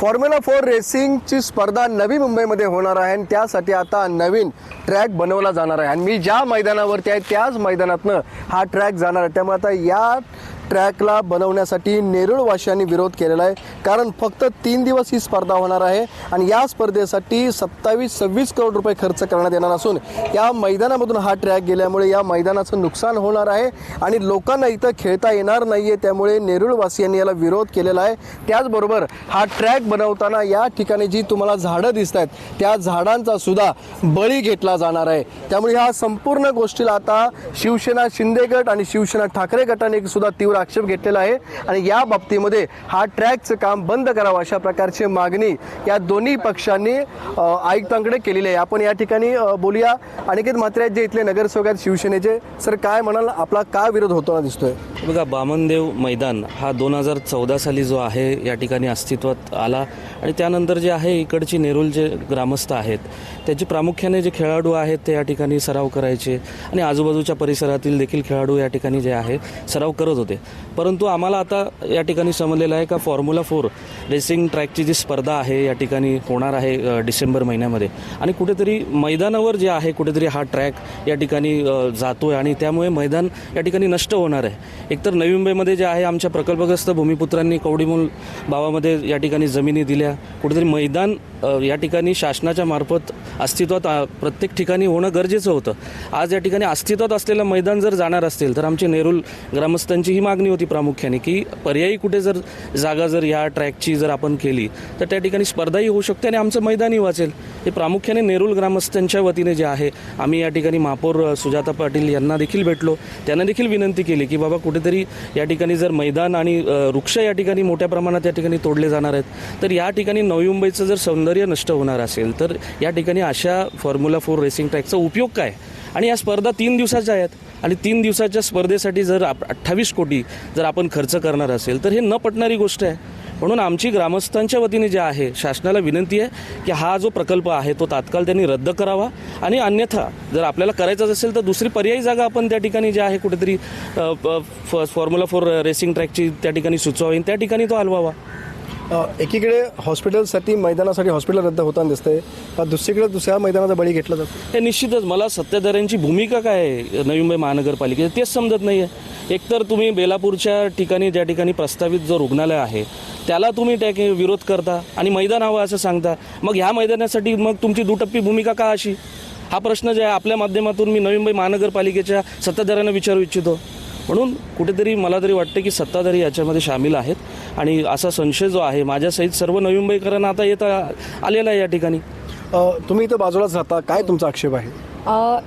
Formula 4 रेसिंगची स्पर्धा नवी मुंबईमध्ये होणार आहे आणि त्यासाठी आता नवीन ट्रॅक बनवला जाणार आहे आणि मी ज्या मैदानावरती आहे त्याच मैदानातनं हा ट्रॅक जाणार आहे। त्यामुळे आता या ट्रॅकला बनवण्यासाठी नेरुळवासियांनी विरोध केलेला आहे, कारण फक्त 3 दिवस ही स्पर्धा होणार आहे आणि या स्पर्धेसाठी 27-26 करोड रुपये खर्च करण्यात येणार असून या मैदानामधून हा ट्रॅक गेल्यामुळे या मैदानाचं नुकसान होणार आहे आणि लोकांना इथं खेळता येणार नाही आहे। त्यामुळे नेरुळवासियांनी याला विरोध केलेला आहे। त्याचबरोबर हा ट्रॅक बनवताना या ठिकाणी जी तुम्हाला झाडं दिसत आहेत त्या झाडांचा सुद्धा बळी घेतला जाणार आहे। त्यामुळे ह्या संपूर्ण गोष्टीला आता शिवसेना शिंदे गट आणि शिवसेना ठाकरे गटाने सुद्धा तीव्र आक्षेप घेतलेला आहे आणि या बाबतीमध्ये हा ट्रॅकचं काम बंद करावं अशा प्रकारची मागणी या दोन्ही पक्षांनी आयुक्तांकडे केलेली आहे। आपण या ठिकाणी बोलूया, अनिकेत म्हात्रे जे इथले नगरसेवक आहेत शिवसेनेचे। सर, काय म्हणाल, आपला काय विरोध होताना दिसतोय? बघा, बामनदेव मैदान हा 2014 साली जो आहे या ठिकाणी अस्तित्वात आला आणि त्यानंतर जे आहे इकडची नेरुल जे ग्रामस्थ आहेत त्याचे प्रामुख्याने जे खेळाडू आहेत ते या ठिकाणी सराव करायचे आणि आजूबाजूच्या परिसरातील देखील खेळाडू या ठिकाणी जे आहे सराव करत होते। परंतु आम्हाला आता या ठिकाणी समजलेलं आहे का फॉर्म्युला 4 रेसिंग ट्रॅकची जी स्पर्धा आहे या ठिकाणी होणार आहे डिसेंबर महिन्यामध्ये आणि कुठेतरी मैदानावर जे आहे कुठेतरी हा ट्रॅक या ठिकाणी जातो आहे आणि त्यामुळे मैदान या ठिकाणी नष्ट होणार आहे। एकतर नवी मुंबईमध्ये जे आहे आमच्या प्रकल्पग्रस्त भूमिपुत्रांनी कवडीमूल भावामध्ये या ठिकाणी जमिनी दिल्या, कुठेतरी मैदान या ठिकाणी शासनाच्या मार्फत अस्तित्वात प्रत्येक ठिकाणी होणं गरजेचं होतं। आज या ठिकाणी अस्तित्वात असलेलं मैदान जर जाणार असतील तर आमची नेरुल ग्रामस्थांची ही मागणी होती प्रामुख्याने की पर्यायी कुठे जर जागा जर या ट्रॅकची जर आपण केली तर त्या ठिकाणी स्पर्धाही होऊ शकते आणि आमचं मैदानही वाचेल। हे प्रामुख्याने नेरुल ग्रामस्थांच्या वतीने जे आहे आम्ही या ठिकाणी महापौर सुजाता पाटील यांना देखील भेटलो, त्यांना देखील विनंती केली की बाबा कुठेतरी या ठिकाणी जर मैदान आणि वृक्ष या ठिकाणी मोठ्या प्रमाणात या ठिकाणी तोडले जाणार आहेत तर या ठिकाणी नवी मुंबईचं जर सौंदर्य नष्ट होणार असेल तर या ठिकाणी अशा फॉर्म्युला 4 रेसिंग ट्रॅकचा उपयोग काय? आणि या स्पर्धा 3 दिवसाच्या आहेत आणि 3 दिवसाच्या स्पर्धेसाठी जर 28 कोटी जर आपण खर्च करणार असेल तर हे न पटणारी गोष्ट आहे। म्हणून आमची ग्रामस्थांच्या वतीने जे आहे शासनाला विनंती आहे की हा जो प्रकल्प आहे तो तात्काळ त्यांनी रद्द करावा आणि अन्यथा जर आपल्याला करायचाच असेल तर दुसरी पर्यायी जागा आपण त्या ठिकाणी जे आहे कुठेतरी फॉर्म्युला 4 रेसिंग ट्रॅकची त्या ठिकाणी सुचवावी, त्या ठिकाणी तो हलवावा। एकीकडे हॉस्पिटलसाठी मैदानासाठी हॉस्पिटल रद्द होताना दिसतंय, पण दुसरीकडे दुसऱ्या मैदानाचा बळी घेतला जातो। हे निश्चितच मला सत्ताधाऱ्यांची भूमिका काय आहे नवी मुंबई महानगरपालिकेची तेच समजत नाही आहे। एकतर तुम्ही बेलापूरच्या ठिकाणी ज्या ठिकाणी प्रस्तावित जो रुग्णालय आहे त्याला तुम्ही विरोध करता आणि मैदान हवं असं सांगता, मग ह्या मैदानासाठी मग तुमची दुटप्पी भूमिका का अशी? हा प्रश्न जे आहे आपल्या माध्यमातून मी नवी मुंबई महानगरपालिकेच्या सत्ताधाऱ्यांना विचारू इच्छितो। म्हणून कुठेतरी मला तरी वाटतं की सत्ताधारी याच्यामध्ये सामील आहेत आणि असा संशय जो आहे माझ्यासहित सर्व नवी मुंबईकरांना आता येता आलेला आहे या ठिकाणी। तुम्ही इथं बाजूलाच राहता, काय तुमचा आक्षेप आहे?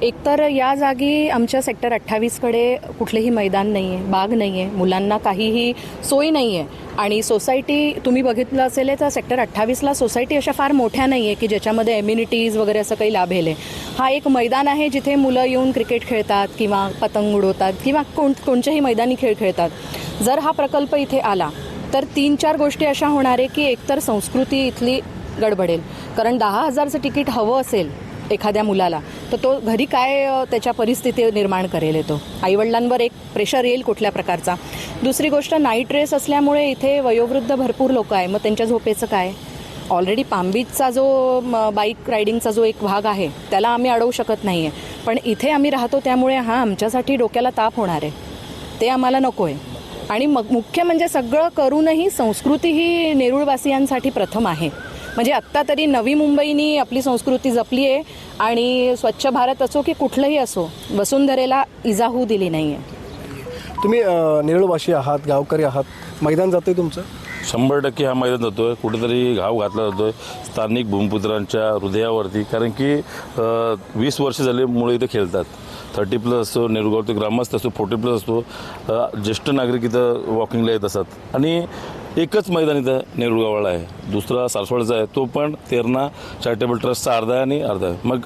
एकतर या जागी आमच्या सेक्टर 28कडे कुठलेही मैदान नाही आहे, बाग नाही आहे, मुलांना काहीही सोयी नाही आहे आणि सोसायटी तुम्ही बघितलं असेल तर सेक्टर 28ला सोसायटी अशा फार मोठ्या नाही आहे की ज्याच्यामध्ये एम्युनिटीज वगैरे असं काही लाभेल आहे। हा एक मैदान आहे जिथे मुलं येऊन क्रिकेट खेळतात किंवा पतंग उडवतात किंवा कोणत्याही मैदानी खेळ खेळतात। जर हा प्रकल्प इथे आला तर 3-4 गोष्टी अशा होणार आहे की एकतर संस्कृती इथली गडबडेल, कारण 10,000चं तिकीट हवं असेल एखाद्या मुलाला तर तो घरी काय त्याच्या परिस्थिती निर्माण करेल, येतो आईवडिलांवर एक प्रेशर येईल कुठल्या प्रकारचा। दुसरी गोष्ट, नाईट रेस असल्यामुळे इथे वयोवृद्ध भरपूर लोक आहे, मग त्यांच्या झोपेचं काय? ऑलरेडी पाम बीचचा जो बाईक रायडिंगचा जो एक भाग आहे त्याला आम्ही अडवू शकत नाही आहे, पण इथे आम्ही राहतो त्यामुळे हा आमच्यासाठी डोक्याला ताप होणार आहे, ते आम्हाला नको आहे। आणि मग मुख्य म्हणजे सगळं करूनही संस्कृती ही नेरुळवासियांसाठी प्रथम आहे। म्हणजे आत्ता तरी नवी मुंबईनी आपली संस्कृती जपली आहे आणि स्वच्छ भारत असो की कुठलंही असो वसुंधरेला इजा होऊ दिली नाही आहे। तुम्ही नेरुळवासी आहात, गावकरी आहात, मैदान जातोय तुमचं? 100% हा मैदान जातोय, कुठेतरी घाव घातला जातोय स्थानिक भूमिपुत्रांच्या हृदयावरती, कारण की 20 वर्ष झाले मुळे इथे खेळतात। 30+ असतो, नेरुळगावचे ग्रामस्थ असतो, 40+ असतो, ज्येष्ठ नागरिक इथं वॉकिंगला येत असतात आणि एकच मैदान इथं नेरुळगावाला आहे, दुसरा सारसवाडचा आहे, तो पण तेरणा चॅरिटेबल ट्रस्टचा अर्धा आहे आणि अर्धा आहे। मग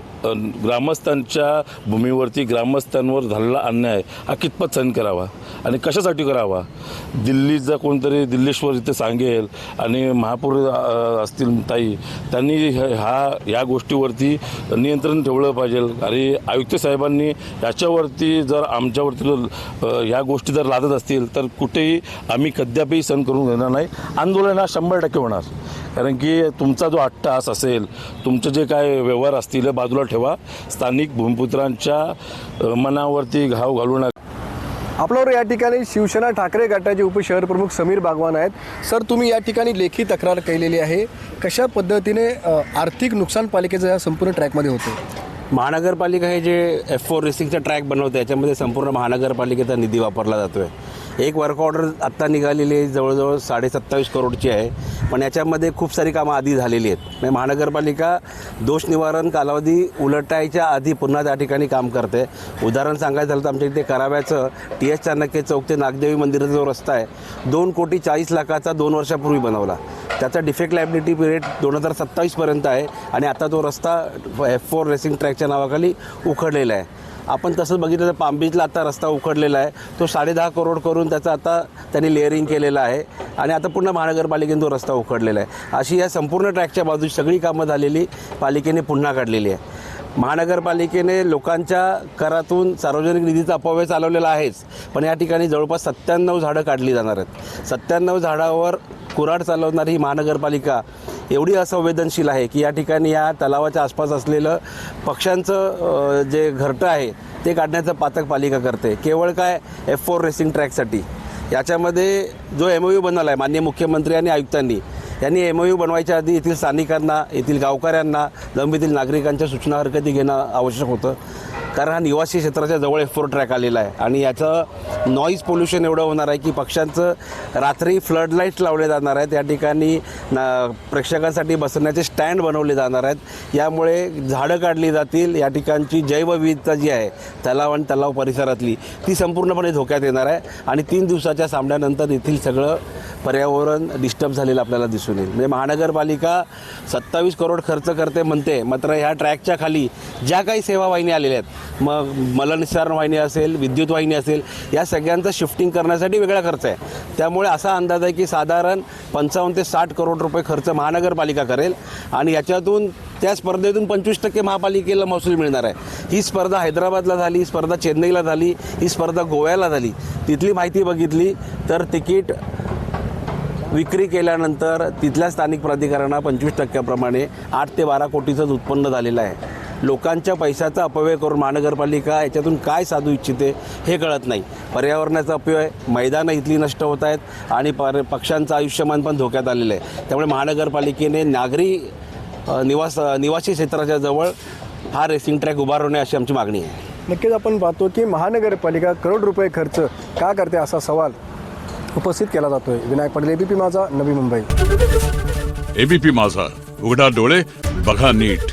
ग्रामस्थांच्या भूमीवरती ग्रामस्थांवर झालेला अन्याय हा कितपत सहन करावा आणि कशासाठी करावा? दिल्लीचा कोणतरी दिल्लेश्वर इथे सांगेल आणि महापौर असतील ताई, त्यांनी या गोष्टीवरती नियंत्रण ठेवलं पाहिजे आणि आयुक्त साहेबांनी याच्यावरती जर आमच्यावरती या गोष्टी जर लादत असतील तर कुठेही आम्ही कद्यापही सहन करून घेणार नाही। नाही, आंदोलन हा 100% होणार. कारण की तुमचा जो अट्टहास असेल, तुमचे जे काय व्यवहार असतील बाजूला ठेवा. स्थानिक भूमिपुत्रांच्या मनावरती घाव घालू नका. आपल्यावर या ठिकाणी शिवसेना ठाकरे गटाचे उपशहर प्रमुख समीर बागवान आहेत. सर, तुम्ही या ठिकाणी लेखी तक्रार केलेली आहे. कशा पद्धतीने आर्थिक नुकसान पालिकेचं या संपूर्ण ट्रॅकमध्ये होतं? महानगरपालिका हे जे F4 रेसिंगचा ट्रॅक बनवते याच्यामध्ये संपूर्ण महानगरपालिकेचा निधी वापरला जातो आहे. एक वर्क ऑर्डर आत्ता निघालेली आहे, जवळजवळ 27.5 करोडची आहे. पण याच्यामध्ये खूप सारी कामं आधी झालेली आहेत. म्हणजे महानगरपालिका दोष निवारण कालावधी उलटायच्या आधी पुन्हा त्या ठिकाणी काम करते. उदाहरण सांगायचं झालं तर आमच्या इथे कराव्याचं TS चाणक्य चौक ते नागदेवी मंदिराचा जो रस्ता आहे 2,40,00,000 2 वर्षापूर्वी बनवला. त्याचा डिफेक्ट लायबिलिटी पिरियड 2027पर्यंत आहे आणि आता तो रस्ता F4 रेसिंग ट्रॅकच्या नावाखाली उखडलेला आहे. आपण तसंच बघितलं तर पाम बीचला आता रस्ता उखडलेला आहे, तो 10.5 करोड करून त्याचं आता त्यांनी लेअरिंग केलेलं आहे आणि आता पुन्हा महानगरपालिकेने तो रस्ता उखडलेला आहे. अशी या संपूर्ण ट्रॅकच्या बाजूची सगळी कामं झालेली पालिकेने पुन्हा काढलेली आहे. महानगरपालिकेने लोकांच्या करातून सार्वजनिक निधीचा अपव्यय चालवलेला आहेच, पण या ठिकाणी जवळपास 97 झाडं काढली जाणार आहेत. 97 झाडावर कुऱ्हाड चालवणारी ही महानगरपालिका एवढी असंवेदनशील आहे की या ठिकाणी या तलावाच्या आसपास असलेलं पक्ष्यांचं जे घरटं आहे ते काढण्याचं पातक पालिका करते. केवळ काय F4 रेसिंग ट्रॅकसाठी. याच्यामध्ये जो MOU बनवला आहे माननीय मुख्यमंत्री आणि आयुक्तांनी, यांनी MOU बनवायच्या आधी येथील स्थानिकांना, येथील गावकऱ्यांना, जमिनीतील नागरिकांच्या सूचना हरकती घेणं आवश्यक होतं. कारण हा निवासी क्षेत्राच्या जवळ F4 ट्रॅक आलेला आहे आणि याचं नॉईज पोल्युशन एवढं होणार आहे की पक्ष्यांचं रात्री फ्लड लाईट्स लावले जाणार आहेत. या ठिकाणी प्रेक्षकांसाठी बसण्याचे स्टँड बनवले जाणार आहेत. यामुळे झाडं काढली जातील. या ठिकाणची जैवविविधता जी आहे तलाव आणि तलाव परिसरातली ती संपूर्णपणे धोक्यात येणार आहे आणि 3 दिवसाच्या सामन्यानंतर येथील सगळं पर्यावरण डिस्टर्ब झालेलं आपल्याला दिसून येईल. म्हणजे महानगरपालिका 27 करोड खर्च करते म्हणते, मात्र ह्या ट्रॅकच्या खाली ज्या काही सेवा वाहिनी आलेल्या आहेत, मग मलनिस्सारण वाहिनी असेल, विद्युत वाहिनी असेल, या सगळ्यांचं शिफ्टिंग करण्यासाठी वेगळा खर्च आहे. त्यामुळे असा अंदाज आहे की साधारण 55 ते 60 करोड रुपये खर्च महानगरपालिका करेल आणि याच्यातून त्या स्पर्धेतून 25% महापालिकेला महसूल मिळणार आहे. ही स्पर्धा हैदराबादला झाली, ही स्पर्धा चेन्नईला झाली, ही स्पर्धा गोव्याला झाली. तिथली माहिती बघितली तर तिकीट विक्री केल्यानंतर तिथल्या स्थानिक प्राधिकरणांना 25% 8 ते 12 कोटीचंच उत्पन्न झालेलं आहे. लोकांच्या पैशाचा अपव्यय करून महानगरपालिका याच्यातून काय साधू इच्छिते हे कळत नाही. पर्यावरणाचा अपव्यय, मैदानं इथली नष्ट होत आहेत आणि पक्ष्यांचं आयुष्यमान पण धोक्यात आलेलं आहे. त्यामुळे महानगरपालिकेने नागरी निवासी क्षेत्राच्या जवळ हा रेसिंग ट्रॅक उभारवणे अशी आमची मागणी आहे. नक्कीच आपण पाहतो की महानगरपालिका करोड रुपये खर्च का करते असा सवाल उपस्थित केला जातोय. विनायक पाटील, ABP माझा, नवी मुंबई. ABP माझा, उघडा डोळे बघा नीट.